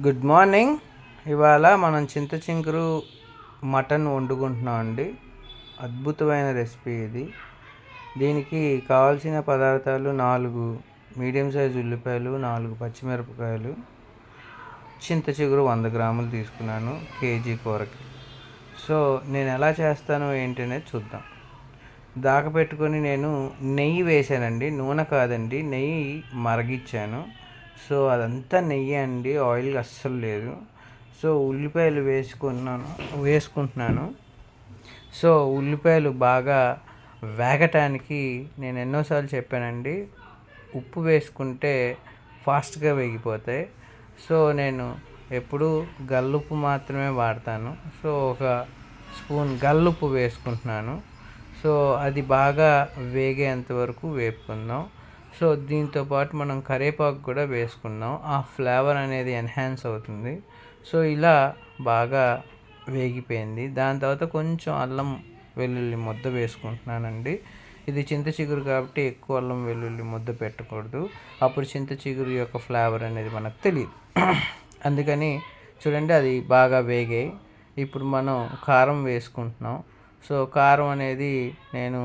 Good morning. ఇవాళ మనం చింతచిగురు mutton వండుకుంటున్నాం అండి. అద్భుతమైన రెసిపీ ఇది. దీనికి కావాల్సిన పదార్థాలు 4 మీడియం సైజు ఉల్లిపాయలు, 4 పచ్చిమిరపకాయలు, చింతచిగురు 100 గ్రాములు తీసుకున్నాను కేజీ కూరకి. సో నేను ఎలా చేస్తాను ఏంటి అనేది చూద్దాం. దాకపెట్టుకొని నేను నెయ్యి వేసానండి, నూనె కాదండి, నెయ్యి మరిగించాను. సో అదంతా నెయ్యి అండి, ఆయిల్ అస్సలు లేదు. సో ఉల్లిపాయలు వేసుకుంటున్నాను. సో ఉల్లిపాయలు బాగా వేగటానికి నేను ఎన్నోసార్లు చెప్పానండి, ఉప్పు వేసుకుంటే ఫాస్ట్గా వేగిపోతాయి. సో నేను ఎప్పుడు గల్లుప్పు మాత్రమే వాడతాను. సో ఒక స్పూన్ గల్లుప్పు వేసుకుంటున్నాను. సో అది బాగా వేగేంత వరకు వేపుకుందాం. సో దీంతోపాటు మనం కరివేపాకు కూడా వేసుకుందాం, ఆ ఫ్లేవర్ అనేది ఎన్హాన్స్ అవుతుంది. సో ఇలా బాగా వేగిపోయింది. దాని తర్వాత కొంచెం అల్లం వెల్లుల్లి ముద్ద వేసుకుంటున్నానండి. ఇది చింత చిగురు కాబట్టి ఎక్కువ అల్లం వెల్లుల్లి ముద్ద పెట్టకూడదు, అప్పుడు చింత చిగురు యొక్క ఫ్లేవర్ అనేది మనకు తెలియదు. అందుకని చూడండి, అది బాగా వేగాయి. ఇప్పుడు మనం కారం వేసుకుంటున్నాం. సో కారం అనేది నేను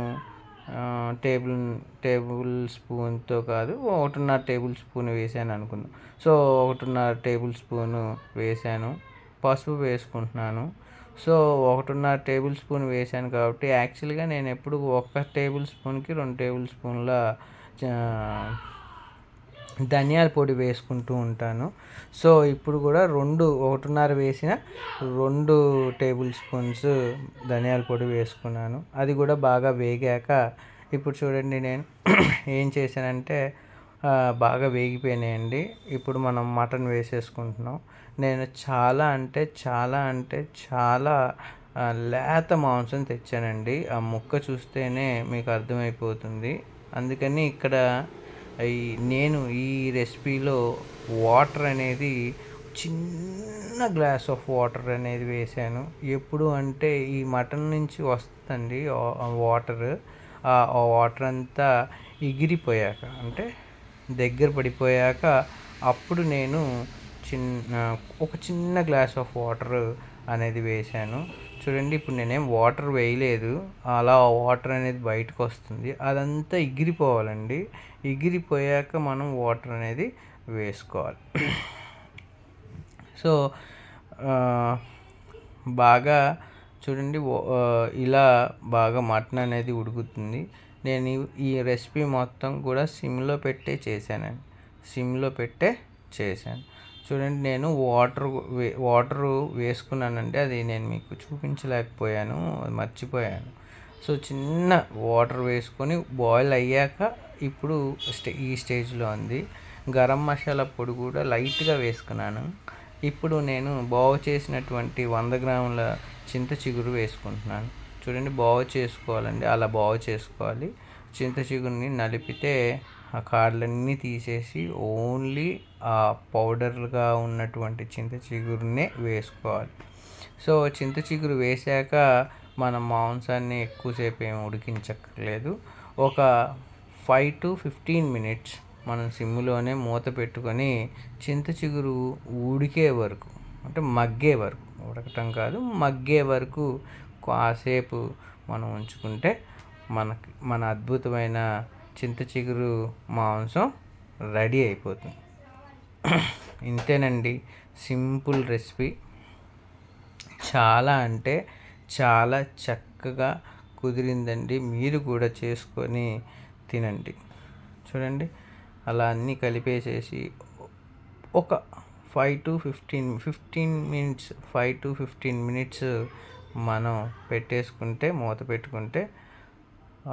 టేబుల్ స్పూన్తో కాదు, 1.5 టేబుల్ స్పూన్ వేసాను అనుకుందాం. సో 1.5 టేబుల్ స్పూను వేసాను. పసుపు వేసుకుంటున్నాను. సో 1.5 టేబుల్ స్పూన్ వేసాను కాబట్టి యాక్చువల్గా నేను ఎప్పుడు 1 టేబుల్ స్పూన్కి 2 టేబుల్ స్పూన్ల ధనియాల పొడి వేసుకుంటూ ఉంటాను. సో ఇప్పుడు కూడా 1.5 వేసిన 2 టేబుల్ స్పూన్స్ ధనియాల పొడి వేసుకున్నాను. అది కూడా బాగా వేగాక ఇప్పుడు చూడండి నేను ఏం చేశానంటే, బాగా వేగిపోయినాయండి. ఇప్పుడు మనం మటన్ వేసేసుకుంటున్నాం. నేను చాలా లేత మాంసం తెచ్చానండి. ఆ ముక్క చూస్తేనే మీకు అర్థమైపోతుంది. అందుకని ఇక్కడ నేను ఈ రెసిపీలో వాటర్ అనేది చిన్న గ్లాస్ ఆఫ్ వాటర్ అనేది వేసాను. ఎప్పుడు అంటే ఈ మటన్ నుంచి వస్తుందండి వాటర్. ఆ వాటర్ అంతా ఎగిరిపోయాక, అంటే దగ్గర పడిపోయాక అప్పుడు నేను ఒక చిన్న గ్లాస్ ఆఫ్ వాటర్ అనేది వేసాను. చూడండి, ఇప్పుడు నేనేం వాటర్ వేయలేదు, అలా వాటర్ అనేది బయటకు వస్తుంది. అదంతా ఎగిరిపోవాలండి. ఎగిరిపోయాక మనం వాటర్ అనేది వేసుకోవాలి. సో బాగా చూడండి, ఇలా బాగా మటన్ అనేది ఉడుకుతుంది. నేను ఈ రెసిపీ మొత్తం కూడా సిమ్లో పెట్టే చేశాను. చూడండి, నేను వాటర్ వేసుకున్నానంటే అది నేను మీకు చూపించలేకపోయాను, మర్చిపోయాను. సో చిన్న వాటర్ వేసుకొని బాయిల్ అయ్యాక ఇప్పుడు ఈ స్టేజ్లో ఉంది. గరం మసాలా పొడి కూడా లైట్గా వేసుకున్నాను. ఇప్పుడు నేను బాగు చేసినటువంటి 100 గ్రాముల చింత చిగురు వేసుకుంటున్నాను. చూడండి, బాగు చేసుకోవాలండి, అలా బాగు చేసుకోవాలి. చింత చిగురుని నలిపితే ఆ కాడలన్నీ తీసేసి ఓన్లీ ఆ పౌడర్గా ఉన్నటువంటి చింత చిగురునే వేసుకోవాలి. సో చింత చిగురు వేసాక మనం మాంసాన్ని ఎక్కువసేపు ఏమి ఉడికించక్కర్లేదు. ఒక 5 to 15 మినిట్స్ మనం సిమ్లోనే మూత పెట్టుకొని చింత చిగురు ఉడికే వరకు, అంటే మగ్గే వరకు, ఉడకటం కాదు, మగ్గే వరకు కాసేపు మనం ఉంచుకుంటే మన అద్భుతమైన చింత చిగురు మాంసం రెడీ అయిపోతుంది. ఇంతేనండి, సింపుల్ రెసిపీ. చాలా చక్కగా కుదిరిందండి. మీరు కూడా చేసుకొని తినండి. చూడండి, అలా అన్నీ కలిపేసేసి ఒక 5 to 15 మినిట్స్ మనం మూత పెట్టుకుంటే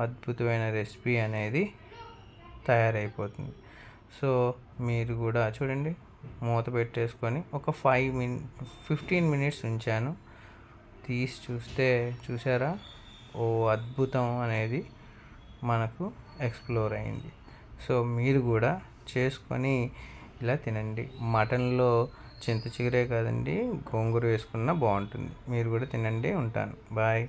అద్భుతమైన రెసిపీ అనేది తయారైపోతుంది. సో మీరు కూడా చూడండి, మూత పెట్టేసుకొని ఒక 15 మినిట్స్ ఉంచాను. తీసి చూసారా, అద్భుతం అనేది మనకు ఎక్స్ప్లోర్ అయింది. సో మీరు కూడా చేసుకొని ఇలా తినండి. మటన్లో చింత చిగురే కాదండి, గోంగూర వేసుకున్నా బాగుంటుంది. మీరు కూడా తినండి. ఉంటాను. బాయ్.